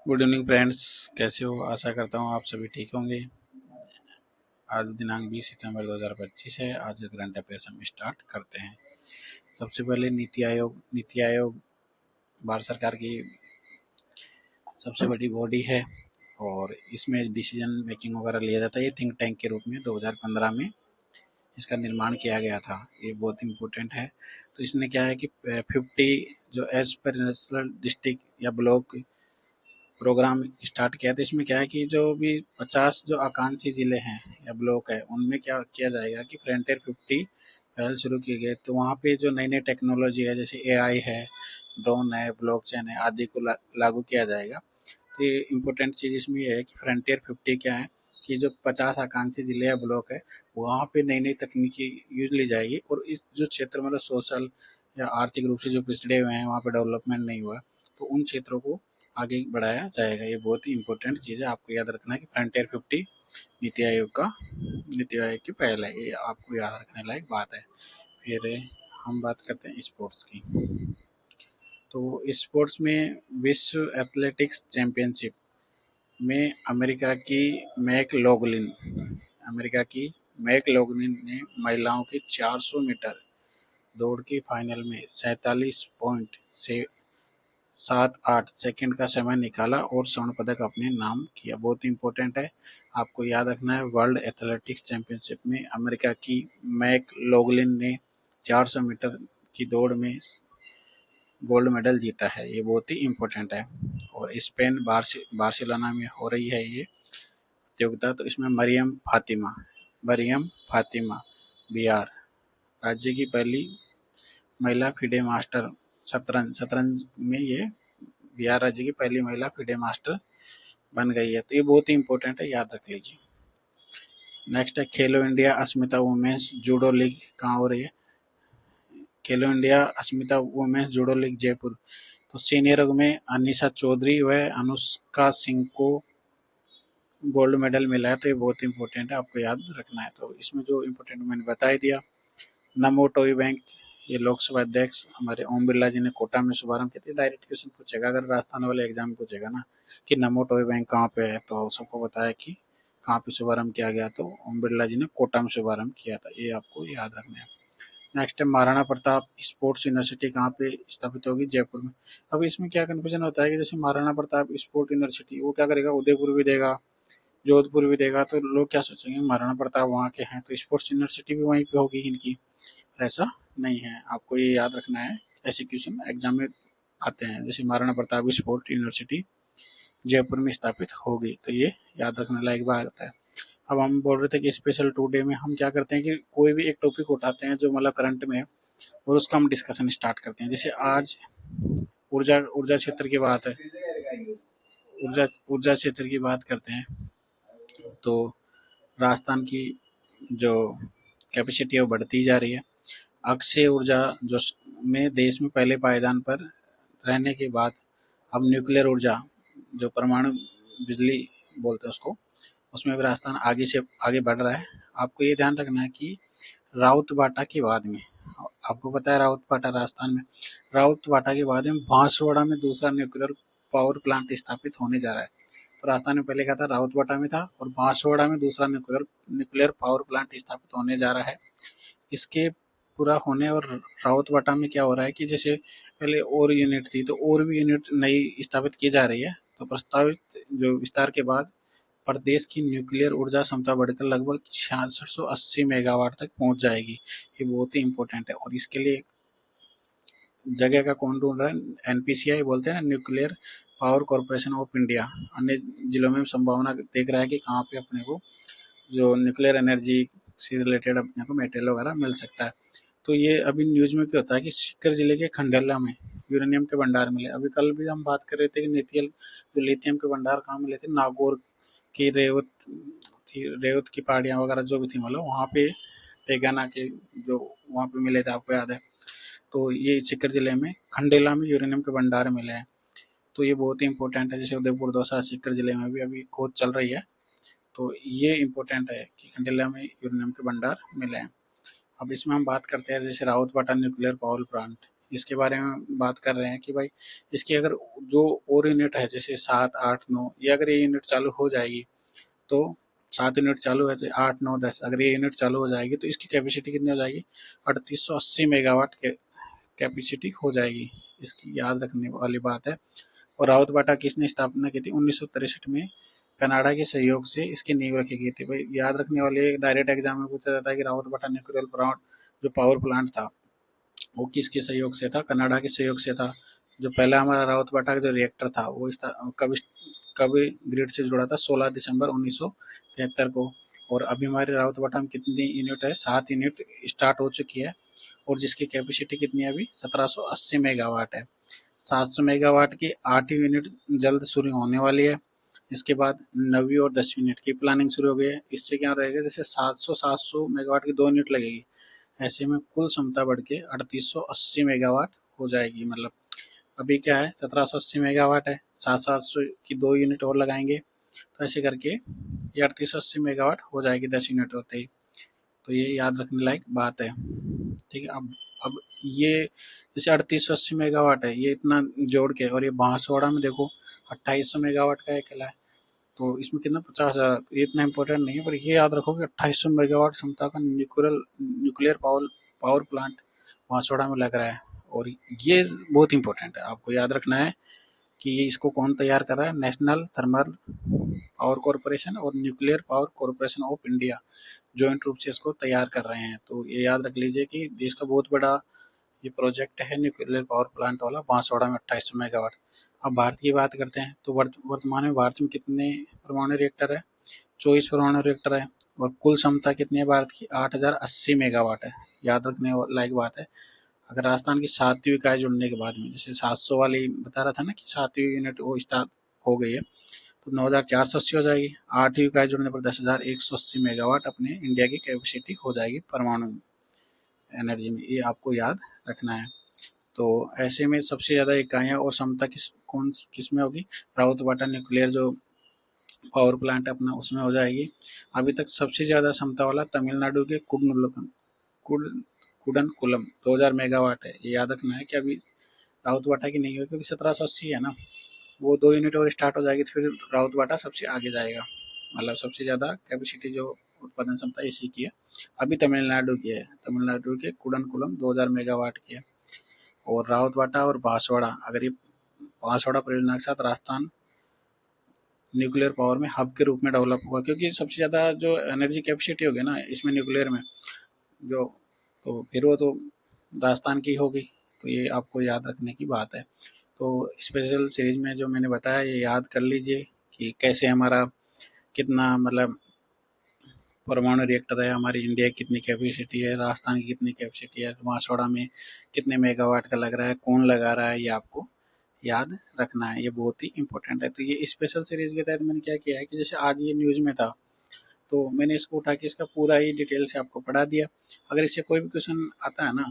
Good evening friends. कैसे हो? आशा करता हूँ आप सभी ठीक होंगे। आज दिनांक 20 सितंबर 2025 है। आज से करंट अफेयर्स हम स्टार्ट करते हैं। सबसे पहले नीति आयोग भारत सरकार की सबसे बड़ी बॉडी है और इसमें डिसीजन मेकिंग वगैरह लिया जाता है। ये थिंक टैंक के रूप में 2015 में इसका निर्माण किया गया था। ये बहुत इम्पोर्टेंट है। तो इसने क्या है कि 50 जो एज पर नेशनल डिस्ट्रिक्ट या ब्लॉक प्रोग्राम स्टार्ट किया। तो इसमें क्या है कि जो भी 50 जो आकांक्षी जिले हैं या ब्लॉक है उनमें क्या किया जाएगा कि फ्रंटियर 50 पहल शुरू की गई। तो वहाँ पे जो नई नई टेक्नोलॉजी है जैसे एआई है, ड्रोन है, ब्लॉकचेन है आदि को लागू किया जाएगा। तो ये इम्पोर्टेंट चीज़ इसमें ये है कि फ्रंटियर 50 क्या है कि जो 50 आकांक्षी जिले या ब्लॉक है वहाँ पे नई नई तकनीकी यूज ली जाएगी। और इस जो क्षेत्र मतलब सोशल या आर्थिक रूप से जो पिछड़े हुए हैं वहाँ पे डेवलपमेंट नहीं हुआ तो उन क्षेत्रों को आगे बढ़ाया जाएगा। ये बहुत ही इंपॉर्टेंट चीज़ है, आपको याद रखना है कि फ्रंटियर 50 नीति आयोग की पहल है। ये आपको याद रखने लायक बात है। फिर हम बात करते हैं स्पोर्ट्स की। तो स्पोर्ट्स में विश्व एथलेटिक्स चैंपियनशिप में अमेरिका की मैक लोगलिन ने महिलाओं की 400 मीटर दौड़ की फाइनल में 47.78 सेकंड का समय निकाला और स्वर्ण पदक अपने नाम किया। बहुत इंपॉर्टेंट है, आपको याद रखना है। वर्ल्ड एथलेटिक्स चैंपियनशिप में अमेरिका की मैक लोगलिन ने 400 मीटर की दौड़ में गोल्ड मेडल जीता है। ये बहुत ही इम्पोर्टेंट है। और स्पेन बार्सिलोना में हो रही है ये प्रतियोगिता। तो इसमें मरियम फातिमा बिहार राज्य की पहली महिला फिडे मास्टर शतरंज में ये बिहार राज्य की पहली महिला फिडे मास्टर बन गई है। तो ये बहुत ही इंपॉर्टेंट है, याद रख लीजिए। नेक्स्ट है खेलो इंडिया अस्मिता वुमेन्स जूडो लीग कहाँ हो रही है? खेलो इंडिया अस्मिता वुमेन्स जूडो लीग जयपुर। तो सीनियर वर्ग में अनिशा चौधरी व अनुष्का सिंह को गोल्ड मेडल मिला है। तो ये बहुत इंपॉर्टेंट है, आपको याद रखना है। तो इसमें जो इम्पोर्टेंट मैंने बता ही दिया। नमो टॉय बैंक, ये लोकसभा अध्यक्ष हमारे ओम बिरला जी ने कोटा में शुभारंभ किया था। डायरेक्ट क्वेश्चन पूछेगा अगर राजस्थान वाले एग्जाम में पूछेगा ना कि नमो टॉय बैंक कहाँ पे है तो सबको बताया कि कहाँ पे शुभारंभ किया गया। तो ओम बिरला जी ने कोटा में शुभारंभ किया था, ये आपको याद रखना है। नेक्स्ट है महाराणा प्रताप स्पोर्ट्स यूनिवर्सिटी कहाँ पे स्थापित होगी? जयपुर में। अब इसमें क्या कन्फ्यूजन होता है कि जैसे महाराणा प्रताप स्पोर्ट यूनिवर्सिटी वो क्या करेगा, उदयपुर भी देगा, जोधपुर भी देगा। तो लोग क्या सोचेंगे महाराणा प्रताप वहाँ के हैं तो स्पोर्ट्स यूनिवर्सिटी भी वहीं पे होगी इनकी। ऐसा नहीं है, आपको ये याद रखना है। ऐसे क्वेश्चन एग्जाम में आते हैं। जैसे महाराणा प्रताप स्पोर्ट यूनिवर्सिटी जयपुर में स्थापित होगी, तो ये याद रखने लायक बात है। अब हम बोल रहे थे कि स्पेशल टू डे में हम क्या करते हैं कि कोई भी एक टॉपिक उठाते हैं जो मतलब करंट में है और उसका हम डिस्कशन स्टार्ट करते हैं। जैसे आज ऊर्जा ऊर्जा क्षेत्र की बात है, ऊर्जा ऊर्जा क्षेत्र की बात करते हैं। तो राजस्थान की जो कैपेसिटी है वो बढ़ती जा रही है। अक्षय ऊर्जा जो में देश में पहले पायदान पर रहने के बाद अब न्यूक्लियर ऊर्जा जो परमाणु बिजली बोलते हैं उसको, उसमें भी राजस्थान आगे से आगे बढ़ रहा है। आपको ये ध्यान रखना है कि राउत बाटा के बाद में, आपको पता है राउत बाटा राजस्थान में, राउत बाटा के बाद में बांसवाड़ा में दूसरा न्यूक्लियर पावर प्लांट स्थापित होने जा रहा है। तो राजस्थान में पहले क्या था, राउत बाटा में था और बांसवाड़ा में दूसरा न्यूक्लियर पावर प्लांट स्थापित होने जा रहा है। इसके पूरा होने और राउत बाटा में क्या हो रहा है कि जैसे पहले और यूनिट थी तो और भी यूनिट नई स्थापित की जा रही है। तो प्रस्तावित जो विस्तार के बाद प्रदेश की न्यूक्लियर ऊर्जा क्षमता बढ़कर लगभग 6680 मेगावाट तक पहुंच जाएगी। ये बहुत ही इंपॉर्टेंट है। और इसके लिए जगह का कौन ढूंढ रहा है? एनपीसीआई बोलते हैं ना, nuclear power corporation of India. अन्य जिलों में संभावना देख रहा है कि कहाँ पे अपने को जो न्यूक्लियर एनर्जी से रिलेटेड अपने को मेटेरियल वगैरह मिल सकता है। तो ये अभी न्यूज में क्या होता है कि सीकर जिले के खंडेला में यूरेनियम के भंडार मिले। अभी कल भी हम बात कर रहे थे कि नीथियल जो लिथियम के भंडार कहाँ मिले थे, नागौर की रेवत की पहाड़ियाँ वगैरह जो भी थी मतलब वहाँ पे तेगाना के जो वहाँ पे मिले थे, आपको याद है। तो ये सीकर जिले में खंडेला में यूरेनियम के भंडार मिले हैं। तो ये बहुत ही इंपॉर्टेंट है। जैसे उदयपुर दौसा सीकर जिले में भी अभी खोज चल रही है। तो ये इम्पोर्टेंट है कि खंडेला में यूरेनियम के भंडार मिले हैं। अब इसमें हम बात करते हैं जैसे रावतबाटा न्यूक्लियर पावर प्लांट। इसके बारे में बात कर रहे हैं कि भाई इसकी अगर जो और यूनिट है जैसे 7, 8, 9, ये अगर ये यूनिट चालू हो जाएगी तो 7 यूनिट चालू है तो 8, 9, 10 अगर ये यूनिट चालू हो जाएगी तो इसकी कैपेसिटी कितनी हो जाएगी, 3880 मेगावाट के कैपेसिटी हो जाएगी। इसकी याद रखने वाली बात है। और राउत बाटा किसने स्थापना की थी, 1963 में कनाडा के सहयोग से इसकी नींव रखी गई थी। भाई याद रखने वाले डायरेक्ट एग्जाम में पूछा जाता है कि राउत बाटा न्यूक्लियर प्लांट जो पावर प्लांट था वो किसके सहयोग से था, कनाडा के सहयोग से था। जो पहला हमारा राउत बाटा का जो रिएक्टर था वो कब कब ग्रिड से जुड़ा था, 16 दिसंबर 1973 को। और अभी हमारे राउत बाटा में कितनी यूनिट है, 7 यूनिट स्टार्ट हो चुकी है और जिसकी कैपेसिटी कितनी है अभी 1780 मेगावाट है। 700 मेगावाट की 8वीं यूनिट जल्द शुरू होने वाली है। इसके बाद 9वीं और 10वीं यूनिट की प्लानिंग शुरू हो गई है। इससे क्या रहेगा, जैसे 700 मेगावाट की 2 यूनिट लगेगी, ऐसे में कुल क्षमता बढ़ के 3880 मेगावाट हो जाएगी। मतलब अभी क्या है 1780 मेगावाट है, 700 की 2 यूनिट और लगाएंगे तो ऐसे करके ये 3880 मेगावाट हो जाएगी 10 यूनिट होते ही। तो ये याद रखने लायक बात है। ठीक है, अब ये जैसे 3880 मेगावाट है, ये इतना जोड़ के, और ये बांसवाड़ा में देखो 2800 मेगावाट का एक किला है, तो इसमें कितना 50,000, ये इतना इंपॉर्टेंट नहीं है, पर ये याद रखो कि 2800 मेगावाट क्षमता का न्यूक्लियर पावर प्लांट बांसवाड़ा में लग रहा है। और ये बहुत इंपॉर्टेंट है, आपको याद रखना है कि ये इसको कौन तैयार कर रहा है, नेशनल थर्मल पावर कॉरपोरेशन और nuclear power corporation of India joint रूप से इसको तैयार कर रहे हैं। तो ये याद रख लीजिए कि देश का बहुत बड़ा ये प्रोजेक्ट है न्यूक्लियर पावर प्लांट वाला बांसवाड़ा में 2800 मेगावाट। अब भारत की बात करते हैं तो वर्तमान में भारत में कितने परमाणु रिएक्टर है, 24 परमाणु रिएक्टर है और कुल क्षमता कितनी है भारत की, 8080 मेगावाट है। याद रखने लायक बात है। अगर राजस्थान की 7वीं इकाई जुड़ने के बाद में, जैसे 700 वाली बता रहा था ना कि 7वीं यूनिट वो स्टार्ट हो गई है, तो 9480 हो जाएगी। 8वीं इकाई जुड़ने पर 10,180 मेगावाट अपने इंडिया की कैपेसिटी हो जाएगी परमाणु एनर्जी में, ये आपको याद रखना है। तो ऐसे में सबसे ज़्यादा इकाइयाँ और क्षमता किस में होगी, राउत बाटा न्यूक्लियर जो पावर प्लांट है अपना उसमें हो जाएगी। अभी तक सबसे ज़्यादा क्षमता वाला तमिलनाडु के कुडनकुलम 2000 मेगावाट है। ये याद रखना है कि अभी राउत बाटा की नहीं होगी क्योंकि 1780 है ना, वो 2 यूनिट और स्टार्ट हो जाएगी तो फिर राउत बाटा सबसे आगे जाएगा। मतलब सबसे ज़्यादा कैपेसिटी जो उत्पादन क्षमता इसी की है, अभी तमिलनाडु की है, तमिलनाडु के कुडनकुलम 2000 मेगावाट की है। और राउत बाटा और बांसवाड़ा, अगर ये बांसवाड़ा परियोजना के साथ राजस्थान न्यूक्लियर पावर में हब के रूप में डेवलप हुआ, क्योंकि सबसे ज़्यादा जो एनर्जी कैपेसिटी होगी ना इसमें न्यूक्लियर में जो, तो फिर वो तो राजस्थान की होगी। तो ये आपको याद रखने की बात है। तो स्पेशल सीरीज में जो मैंने बताया ये याद कर लीजिए कि कैसे हमारा कितना मतलब परमाणु रिएक्टर है, हमारी इंडिया की कितनी कैपेसिटी है, राजस्थान की कितनी कैपेसिटी है, बांसवाड़ा में कितने मेगावाट का लग रहा है, कौन लगा रहा है, ये आपको याद रखना है। ये बहुत ही इंपॉर्टेंट है। तो ये स्पेशल सीरीज के तहत मैंने क्या किया है कि जैसे आज ये न्यूज़ में था तो मैंने इसको उठा के इसका पूरा ही डिटेल से आपको पढ़ा दिया। अगर इससे कोई भी क्वेश्चन आता है ना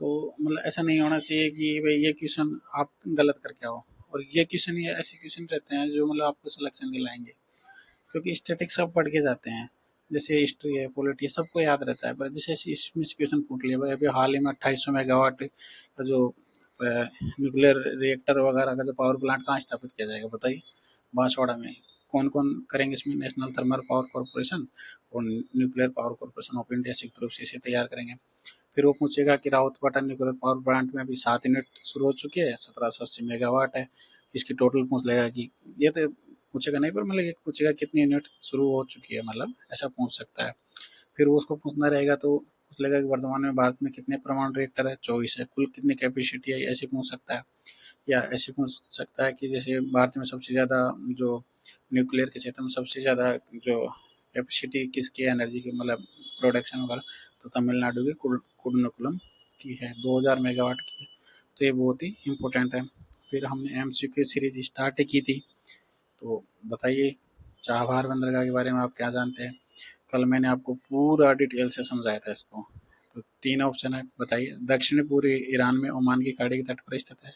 तो मतलब ऐसा नहीं होना चाहिए कि भाई ये क्वेश्चन आप गलत करके आओ, और ये क्वेश्चन, ये ऐसे क्वेश्चन रहते हैं जो मतलब आपको सिलेक्शन दिलाएंगे, क्योंकि स्टैटिक सब पढ़ के जाते हैं, जैसे हिस्ट्री है, पॉलिटी, सबको याद रहता है, पर जैसे इसमें क्वेश्चन पूछ लिया भाई अभी हाल ही में 2800 मेगावाट का जो न्यूक्लियर रिएक्टर वगैरह का जो पावर प्लांट कहाँ स्थापित किया जाएगा बताइए, बांसवाड़ा में। कौन कौन करेंगे इसमें, नेशनल थर्मल पावर कॉरपोरेशन और nuclear power corporation of India संयुक्त रूप से इसे तैयार करेंगे। फिर वो पूछेगा कि रावतपाटा न्यूक्लियर पावर प्लांट में अभी 7 यूनिट शुरू हो चुकी है, 1780 मेगावाट है, इसकी टोटल पूछ लेगा कि, ये तो पूछेगा नहीं पर मतलब एक पूछेगा कितनी यूनिट शुरू हो चुकी है, मतलब ऐसा पूछ सकता है। फिर वो उसको पूछना रहेगा तो पूछ लेगा कि वर्तमान में भारत में कितने परमाणु रिएक्टर है, 24 है, कुल कितनी कैपेसिटी है, ऐसे पूछ सकता है। या ऐसे पूछ सकता है कि जैसे भारत में सबसे ज़्यादा जो न्यूक्लियर के क्षेत्र में सबसे ज़्यादा जो कैपेसिटी किसकी एनर्जी की, मतलब प्रोडक्शन वगैरह, तो तमिलनाडु के कुडनकुलम की है, 2000 मेगावाट की है। तो ये बहुत ही इम्पोर्टेंट है। फिर हमने MCQ सीरीज स्टार्ट की थी। तो बताइए चाबहार बंदरगाह के बारे में आप क्या जानते हैं, कल मैंने आपको पूरा डिटेल से समझाया था इसको। तो 3 ऑप्शन है, बताइए। दक्षिण पूर्वी ईरान में ओमान की खाड़ी के तट पर स्थित है,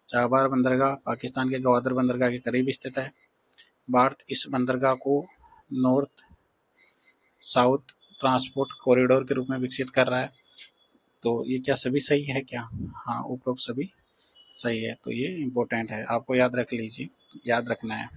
चाबहार बंदरगाह पाकिस्तान के गवादर बंदरगाह के करीब स्थित है, भारत इस बंदरगाह को नॉर्थ साउथ ट्रांसपोर्ट कॉरिडोर के रूप में विकसित कर रहा है, तो ये क्या सभी सही है क्या? हाँ, उपरोक्त सभी सही है, तो ये इम्पोर्टेंट है, आपको याद रख लीजिए, याद रखना है।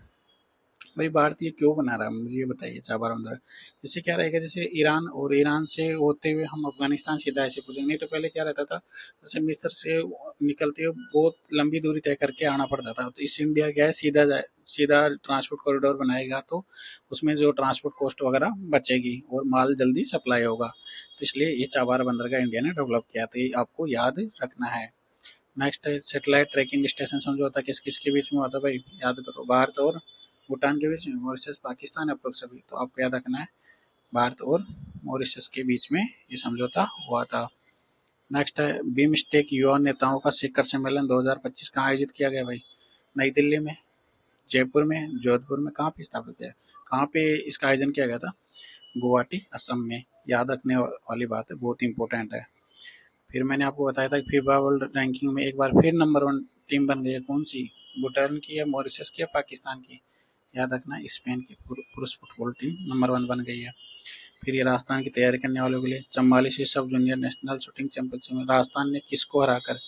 भाई भारत ये क्यों बना रहा है, मुझे ये बताइए चाबार बंदर। इससे क्या रहेगा, जैसे ईरान, और ईरान से होते हुए हम अफगानिस्तान सीधा ऐसे पूछेंगे, नहीं तो पहले क्या रहता था, जैसे मिस्र से निकलते हुए बहुत लंबी दूरी तय करके आना पड़ता था। तो ईस्ट इंडिया क्या है, सीधा जाए, सीधा ट्रांसपोर्ट कॉरिडोर बनाएगा तो उसमें जो ट्रांसपोर्ट कॉस्ट वगैरह बचेगी और माल जल्दी सप्लाई होगा। तो इसलिए ये चाबार बंदर का इंडिया ने डेवलप किया, तो ये आपको याद रखना है। नेक्स्ट है सैटेलाइट ट्रैकिंग स्टेशन समझौता किस किस के बीच में हुआ था भाई, याद करो, भारत और भूटान के बीच में, मॉरिशस पाकिस्तान अप्रोक्स सभी, तो आपको याद रखना है भारत और मॉरिशस के बीच में ये समझौता हुआ था। नेक्स्ट है बिमस्टेक युवा नेताओं का शिखर सम्मेलन 2025 कहाँ आयोजित किया गया भाई, नई दिल्ली में, जयपुर में, जोधपुर में, कहाँ पे स्थापित किया, कहाँ पे इसका आयोजन किया गया था, गुवाहाटी असम में। याद रखने वाली बात है, बहुत इंपॉर्टेंट है। फिर मैंने आपको बताया था कि फीफा वर्ल्ड रैंकिंग में एक बार फिर नंबर 1 टीम बन गई है, कौन सी, भूटान की या मॉरिशस की या पाकिस्तान की, याद रखना, स्पेन की पुरुष फुटबॉल टीम नंबर 1 बन गई है। फिर ये राजस्थान की तैयारी करने वालों के लिए 44वीं सब जूनियर नेशनल शूटिंग चैंपियनशिप में राजस्थान ने किसको हराकर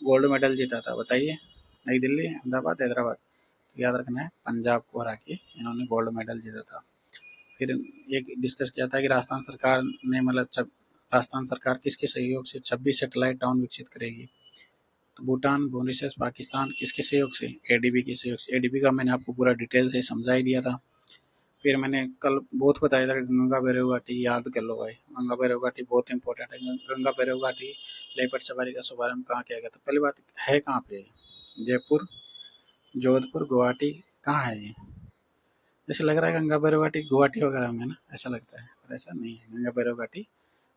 गोल्ड मेडल जीता था, बताइए, नई दिल्ली, अहमदाबाद, हैदराबाद, याद रखना है पंजाब को हरा के इन्होंने गोल्ड मेडल जीता था। फिर एक डिस्कस किया था कि राजस्थान सरकार ने मतलब राजस्थान सरकार किसके सहयोग से 26 सैटेलाइट टाउन विकसित करेगी, तो भूटान, मॉरिशस, पाकिस्तान, किसके सहयोग से, एडीबी के सहयोग से। एडीबी का मैंने आपको पूरा डिटेल से समझा ही दिया था। फिर मैंने कल बहुत बताया था कि गंगा बैरव घाटी याद कर लो भाई, गंगा बैरव घाटी बहुत इंपॉर्टेंट है। गंगा बैरव घाटी लेपर्ड सफारी का शुभारंभ कहाँ किया गया था, पहली बात है कहाँ पे, जयपुर, जोधपुर, गुवाहाटी, कहाँ है ये, जैसे लग रहा है गंगा बैरव घाटी गुवाहाटी वगैरह में ना, ऐसा लगता है, पर ऐसा नहीं है, गंगा बैरव घाटी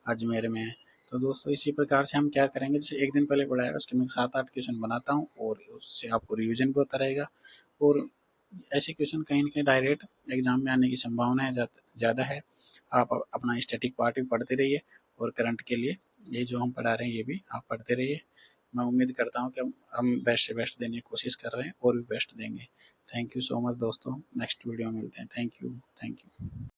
अजमेर में है। तो दोस्तों इसी प्रकार से हम क्या करेंगे, जैसे एक दिन पहले पढ़ाया उसके मैं 7-8 क्वेश्चन बनाता हूँ और उससे आपको रिविजन भी होता रहेगा। और ऐसे क्वेश्चन कहीं ना कहीं डायरेक्ट एग्जाम में आने की संभावना ज़्यादा है। आप अपना स्टैटिक पार्ट भी पढ़ते रहिए और करंट के लिए ये जो हम पढ़ा रहे हैं ये भी आप पढ़ते रहिए। मैं उम्मीद करता हूँ कि हम बेस्ट से बेस्ट देने की कोशिश कर रहे हैं और भी बेस्ट देंगे। थैंक यू सो मच दोस्तों, नेक्स्ट वीडियो में मिलते हैं। Thank you, thank you.